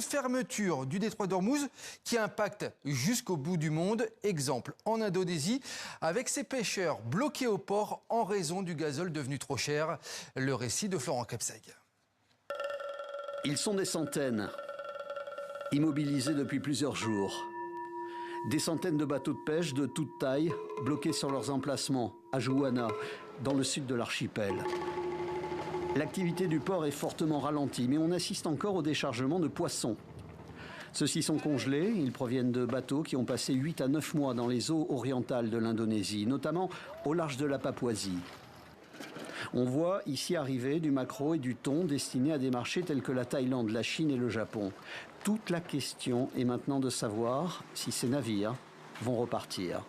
une fermeture du détroit d'Ormuz qui impacte jusqu'au bout du monde. Exemple en Indonésie, avec ses pêcheurs bloqués au port en raison du gazole devenu trop cher. Le récit de Florent Capseg. Ils sont des centaines, immobilisés depuis plusieurs jours. Des centaines de bateaux de pêche de toute taille bloqués sur leurs emplacements à Juana, dans le sud de l'archipel. L'activité du port est fortement ralentie, mais on assiste encore au déchargement de poissons. Ceux-ci sont congelés, ils proviennent de bateaux qui ont passé 8 à 9 mois dans les eaux orientales de l'Indonésie, notamment au large de la Papouasie. On voit ici arriver du maquereau et du thon destinés à des marchés tels que la Thaïlande, la Chine et le Japon. Toute la question est maintenant de savoir si ces navires vont repartir.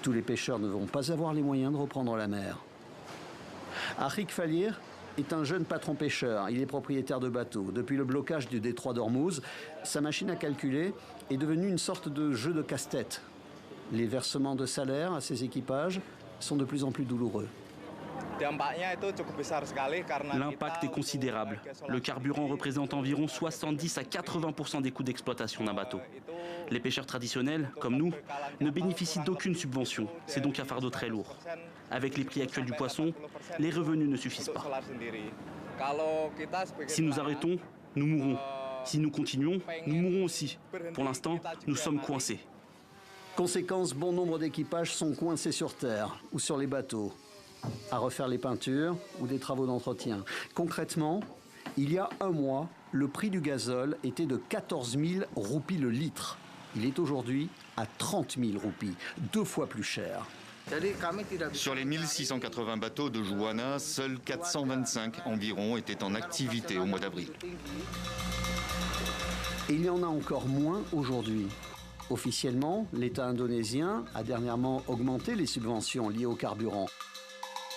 Tous les pêcheurs ne vont pas avoir les moyens de reprendre la mer. Arik Falir est un jeune patron pêcheur. Il est propriétaire de bateaux. Depuis le blocage du détroit d'Ormuz, sa machine à calculer est devenue une sorte de jeu de casse-tête. Les versements de salaire à ses équipages sont de plus en plus douloureux. L'impact est considérable. Le carburant représente environ 70 à 80% des coûts d'exploitation d'un bateau. Les pêcheurs traditionnels, comme nous, ne bénéficient d'aucune subvention. C'est donc un fardeau très lourd. Avec les prix actuels du poisson, les revenus ne suffisent pas. Si nous arrêtons, nous mourrons. Si nous continuons, nous mourrons aussi. Pour l'instant, nous sommes coincés. Conséquence, bon nombre d'équipages sont coincés sur terre ou sur les bateaux, à refaire les peintures ou des travaux d'entretien. Concrètement, il y a un mois, le prix du gazole était de 14 000 roupies le litre. Il est aujourd'hui à 30 000 roupies, 2 fois plus cher. Sur les 1680 bateaux de Juana, seuls 425 environ étaient en activité au mois d'avril. Et il y en a encore moins aujourd'hui. Officiellement, l'État indonésien a dernièrement augmenté les subventions liées au carburant.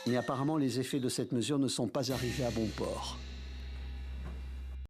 Mais apparemment, les effets de cette mesure ne sont pas arrivés à bon port.